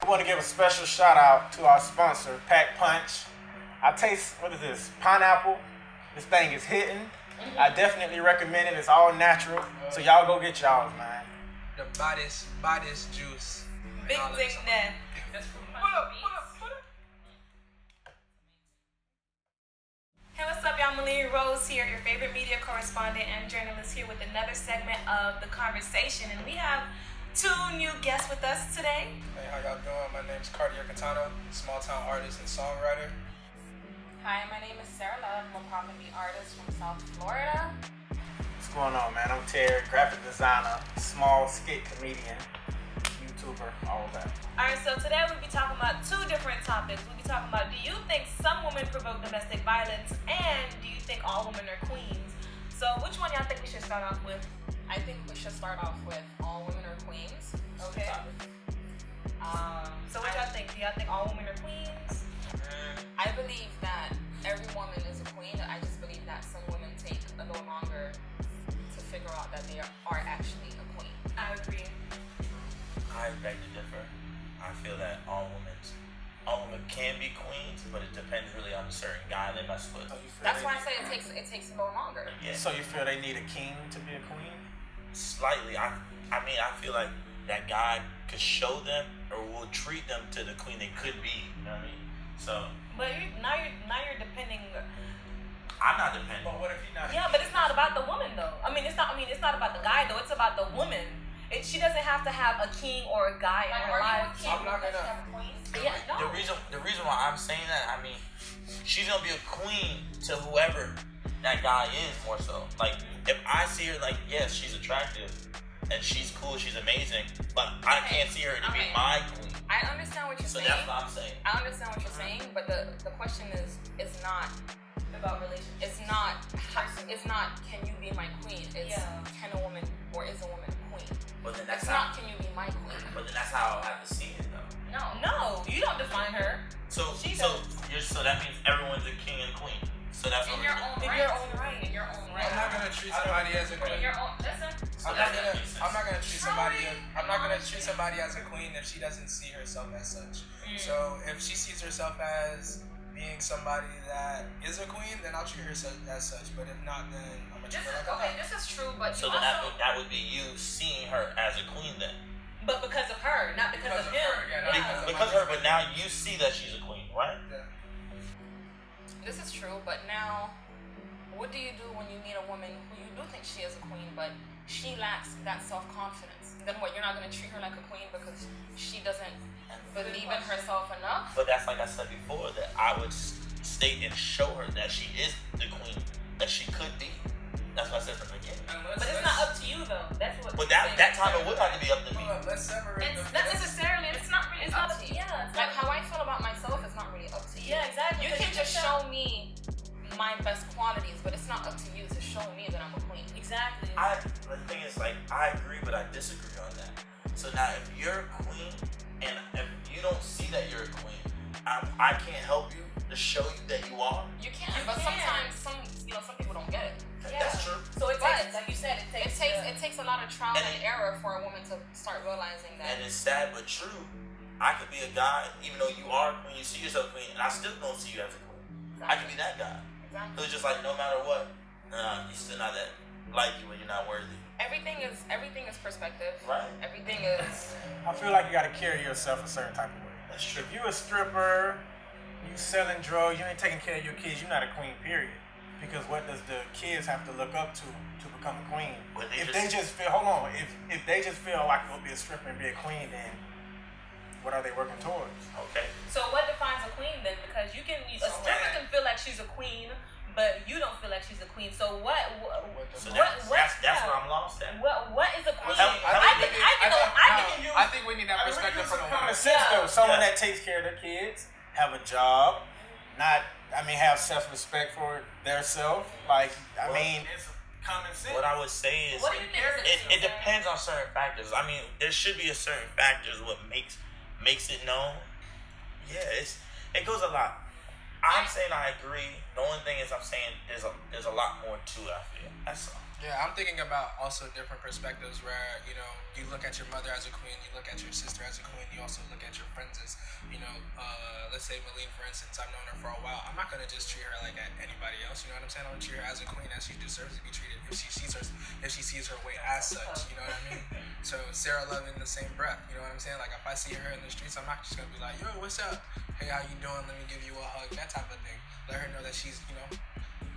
want to give a special shout out to our sponsor, Pack Punch. I taste, what is this? Pineapple. This thing is hitting. I definitely recommend it. It's all natural. So y'all go get y'all's, man. The body's juice. Big dick net. Hey, what's up, y'all? Mallory Rose here, your favorite media correspondent and journalist, here with another segment of The Conversation. And we have two new guests with us today. Hey, how y'all doing? My name's Cartier Catano, small town artist and songwriter. Hi, my name is Sarah Love. I'm a pop and beat artist from South Florida. What's going on, man? I'm Terry, graphic designer, small skit comedian, YouTuber, all of that. All right, so today we'll be talking about two different topics. We'll be talking about, do you think some women provoke domestic violence, and do you think all women are queens? So which one y'all think we should start off with? I think we should start off with all women are queens. Okay. So what y'all think? Do y'all think all women are queens? I believe that every woman is a queen. I just believe that some women take a little longer to figure out that they are actually a queen. I agree. I beg to differ. I feel that all women can be queens, but it depends really on a certain guy they mess with. That's why I say it takes a little longer. Yeah. So you feel they need a king to be a queen? Slightly. I mean, I feel like that guy could show them or will treat them to the queen they could be. You know what I mean? So. But now you're depending. I'm not dependent. But what if you're not? Yeah, but it's not about the woman though. It's not about the guy though. It's about the woman. She doesn't have to have a king or a guy in her life. I'm not gonna. Yeah, no. The reason why I'm saying that, I mean, she's gonna be a queen to whoever that guy is, more so. Like, if I see her, like, yes, she's attractive and she's cool, she's amazing, but I can't see her to be my queen. I understand what you're So saying. that's what I'm saying. I understand what you're saying, but the question is not About relationships. it's not can you be my queen? It's can a woman or is a woman a queen? But then that's It's not can you be my queen? But then that's how I have to see it, though. No, you don't define her. So that means everyone's a king and queen. So that's In what your we're own doing. right. In your own right. In your own right. I'm not gonna treat somebody as a In queen. your own. Listen. So I'm that's not what makes sense. gonna treat somebody as a queen if she doesn't see herself as such. So if she sees herself as being somebody that is a queen, then I'll treat her as such. But if not, then I'm gonna treat her like a Okay, this is true, but So you then also that would be you seeing her as a queen then. But because of her, not because of him. her, yeah, not because of Because her, but now you see that she's a queen, right? Yeah. this is true, but now what do you do when you meet a woman who you do think she is a queen, but she lacks that self-confidence? Then what, you're not going to treat her like a queen because she doesn't believe in herself enough? But that's like I said before, that I would state and show her that she is the queen that she could be. That's what I said from the beginning. But it's not up to you though. That's what. But that time it would have to be up to me. Let's separate It's the. not necessarily. It's not really. It's not up up to you. Yeah. It's Like not, how I feel about myself is not really up to you. yeah. Exactly. You can just show me my best qualities, but it's not up to you to show me that I'm a queen. Exactly. The thing is, like, I agree, but I disagree on that. So now, if you're a queen, and if you don't see that you're a queen, I can't help you to show you that you are. You can, You but can. sometimes some people don't get it. That's true. So it But takes, like you said, It takes a lot of trial and error for a woman to start realizing that. And it's sad but true. I could be a guy, even though you are a queen, you see yourself a queen, and I still don't see you as a queen. I could be that guy. Exactly. So it's just like, no matter what, you're still not that like you when you're not worthy. Everything is perspective. Right. Everything is. I feel like you gotta carry yourself a certain type of way. That's true. If you a stripper, you selling drugs, you ain't taking care of your kids, you're not a queen, period. Because what does the kids have to look up to become a queen? But If they just feel like they'll be a stripper and be a queen, then what are they working towards? Okay. So what defines a queen then? Because a stripper can feel like she's a queen, but you don't feel like she's a queen. So what? So that's where I'm lost at. What is a queen? I think we need that perspective from the Common woman. sense though. Someone Yeah. that takes care of their kids, have a job, have self-respect for their self. It's common sense. What I would say is, What do you think? it depends on certain factors. I mean, there should be a certain factors what makes it known. Yeah, it goes a lot. I'm saying I agree. The only thing is I'm saying there's a lot more to it, I feel. That's all. Yeah, I'm thinking about also different perspectives where, you know, you look at your mother as a queen, you look at your sister as a queen, you also look at your friends as, you know, let's say Malene, for instance, I've known her for a while. I'm not going to just treat her like anybody else, you know what I'm saying? I'm going to treat her as a queen as she deserves to be treated if she sees her way as such, you know what I mean? So Sarah Love in the same breath, you know what I'm saying? Like if I see her in the streets, I'm not just going to be like, yo, what's up? Hey, how you doing? Let me give you a hug, that type of thing. Let her know that she's, you know,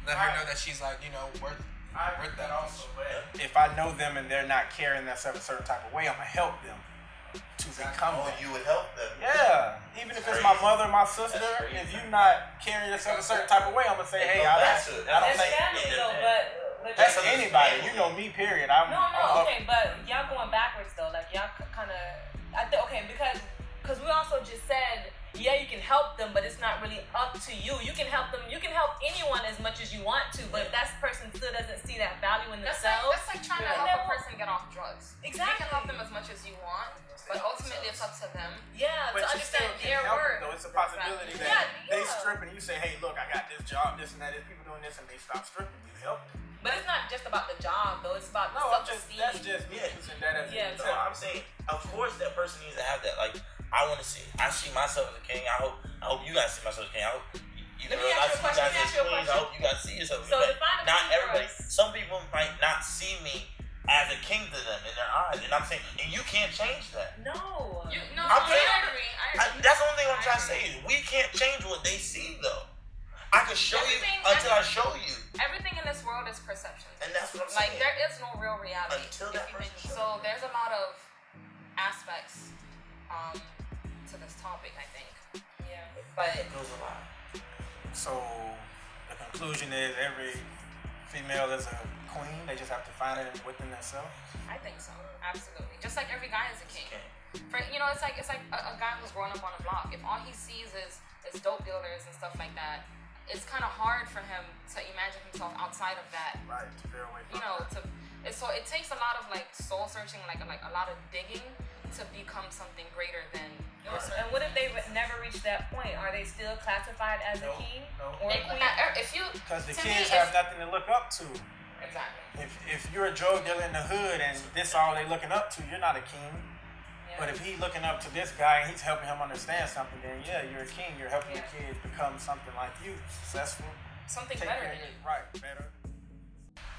like, you know, worth that also. But if I know them and they're not carrying themselves a certain type of way, I'm gonna help them to become Oh, that. you would help them. Yeah, even if it's my mother, my sister, if you're not carrying yourself a certain type of way, I'm gonna say, hey, I don't That's think family though, but that's anybody. You know me, period. No, okay, but y'all going backwards though. Like y'all kind of, okay, because we also just said, yeah, you can help them, but it's not really up to you. You can help them. You can help anyone as much as you want to, but if that person still doesn't see that value in themselves, That's like trying to help a person get off drugs. Exactly. You can help them as much as you want, but ultimately it's up to them. yeah, But to you still understand can their help worth. them, though. It's a possibility Exactly. that Yeah, they yeah. stripping. You say, hey, look, I got this job, this and that. There's people doing this, and they stop stripping. You help them. But it's not just about the job though. It's about the No, self-esteem. that's just me using that as Yeah, an No, example. I'm saying, of course, that person needs to have that. Like, I want to see. I see myself as a king. I hope you guys see myself as a king. I hope you Let me girls, I ask you a see you question. guys Let me as ask you a queens. I question. hope you guys see yourself. So But define a not queen for everybody. us. Some people might not see me as a king to them in their eyes, and I'm saying, and you can't change that. No. I'm saying- I agree. That's the only thing I'm trying to say. We can't change what they see, though. I can show you until I show you, Everything in this world is perception. and that's what I'm Like saying. there is no real reality. Until if that you person think- shows So there's a lot of aspects to this topic, I think. Yeah. But It goes a lot. So the conclusion is every female is a queen. They just have to find it within themselves. I think so, absolutely. Just like every guy is a king. Okay. For, you know, it's like a guy who's growing up on a block. If all he sees is dope dealers and stuff like that, it's kind of hard for him to imagine himself outside of that. Right. To veer away from You know, that. so it takes a lot of like soul searching, like a lot of digging to become something greater than yourself. And what if they never reach that point? Are they still classified as a No, king no. or a If, queen? if you, Because the to me, kids if- have nothing to look up to. exactly. If you're a drug dealer in the hood and this all they looking up to, you're not a king. Yeah. But if he's looking up to this guy and he's helping him understand something, then yeah, you're a king. You're helping Yeah. the kids become something like you, successful. Something Take better care than of you. it. Right, better.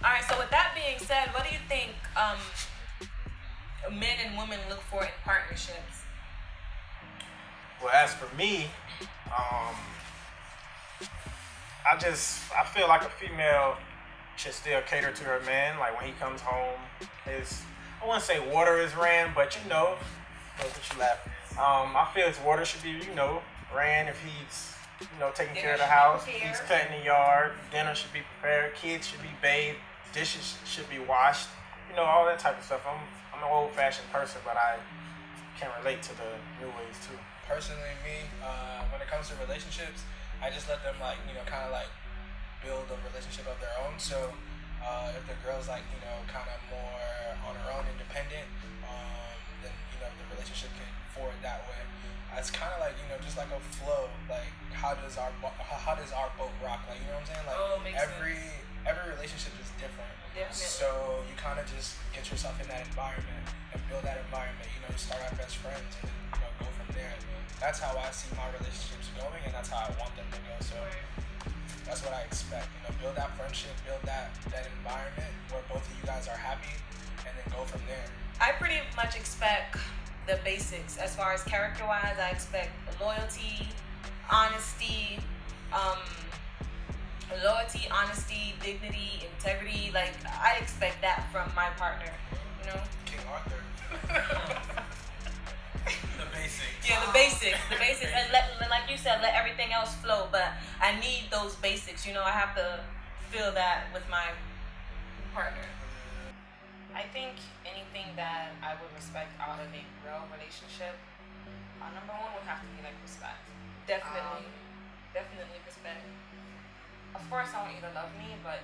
All right. So with that being said, what do you think men and women look for in partnerships? Well, as for me, I feel like a female should still cater to her man. Like when he comes home, I wouldn't say water is ran, but you know, what you laughing. I feel his water should be, ran if he's, taking care of the house. He's cutting the yard. Dinner should be prepared. Kids should be bathed. Dishes should be washed. All that type of stuff. I'm an old-fashioned person, but I can relate to the new ways too. Personally, me, when it comes to relationships, I just let them kind of build a relationship of their own. So if the girl's kind of more on her own, independent, then the relationship can forward that way. It's kind of just like a flow. Like how does our boat rock? Like you know what I'm saying? Like Makes every relationship is different. Definitely. So you kind of just get yourself in that environment and build that environment. You start out as friends and then go from there. That's how I see my relationships going, and that's how I want them to go. So that's what I expect. Build that friendship, build that environment where both of you guys are happy, and then go from there. I pretty much expect the basics as far as character-wise. I expect loyalty, honesty, dignity, integrity. Like I expect that from my partner. King Arthur. The basics. Yeah, the basics, and like you said, let everything else flow. But I need those basics. I have to feel that with my partner. I think anything that I would respect out of a real relationship, number one would have to be respect. Definitely respect. Of course, I want you to love me, but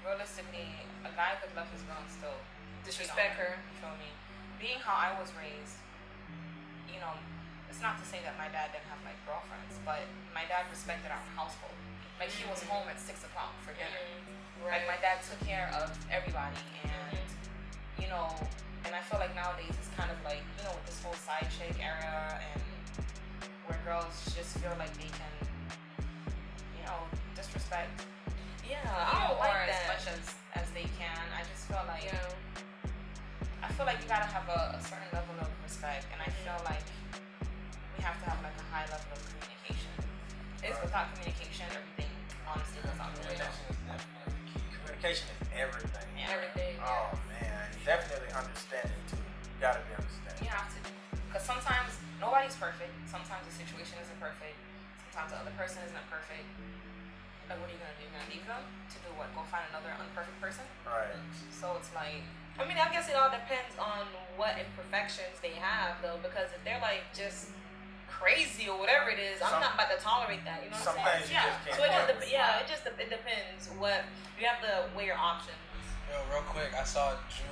realistically, a guy could love his girl and still Disrespect her. You feel me? Being how I was raised, it's not to say that my dad didn't have girlfriends, but my dad respected our household. Like he was home at 6 o'clock for dinner. Right. Like my dad took care of everybody, and you know, and I feel like nowadays it's kind of like, you know, with this whole side chick era, and where girls just feel like they can, you know, disrespect Yeah, you I don't or like as that. much as they can. I just feel like Yeah. I feel like you gotta have a certain level of respect, and I feel like we have to have like a high level of communication. It's without communication, everything honestly goes out the window. Communication is everything. Yeah. Everything. Oh man, definitely understanding too. You gotta be understanding. You have to, because sometimes nobody's perfect. Sometimes the situation isn't perfect. Sometimes the other person isn't perfect. Like, what are you gonna do? You're gonna leave them to do what? Go find another unperfect person? Right. So it's like, I mean, I guess it all depends on what imperfections they have, though, because if they're like just crazy or whatever it is, I'm not about to tolerate that. You know what Some I'm things saying? you just can't. So it just, handle. it depends. What you have to weigh your options. Yo, real quick, I saw Drew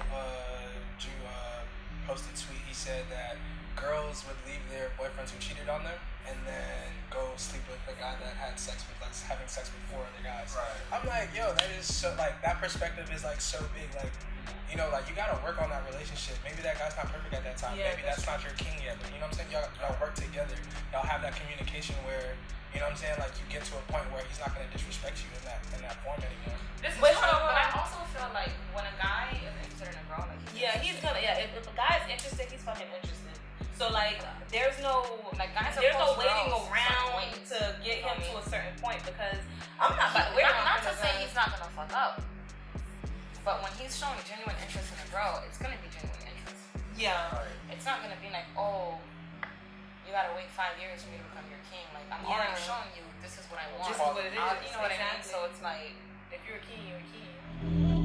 posted a tweet. He said that girls would leave their boyfriends who cheated on them and then go sleep with a guy that had sex with, like having sex with 4 other guys. Right. I'm like, yo, that is so, like, that perspective is like so big. Like, you know, like, you gotta work on that relationship. Maybe that guy's not perfect at that time. Yeah, Maybe that's not your king yet. But you know what I'm saying? Y'all work together. Y'all have that communication where, you know what I'm saying? Like, you get to a point where he's not gonna disrespect you in that form anymore. this is Wait, true, hold on, but I hold on. also feel like when a guy is interested in a girl, like He's gonna. If a guy's interested, he's fucking interested. So like, there's no guys there's no approach waiting girls around certain ways. to get him to You know what I a certain point because I'm not about to wait around. not to for say niggas. he's not gonna fuck up, but when he's showing genuine interest in a girl, it's gonna be genuine interest. Yeah. Right. It's not gonna be like, oh, you gotta wait 5 years for me to become your king. Like, I'm already Yeah. showing you this is what I want. This is what it is. You know what I mean? Exactly. So it's like, If you're a king, you're a king.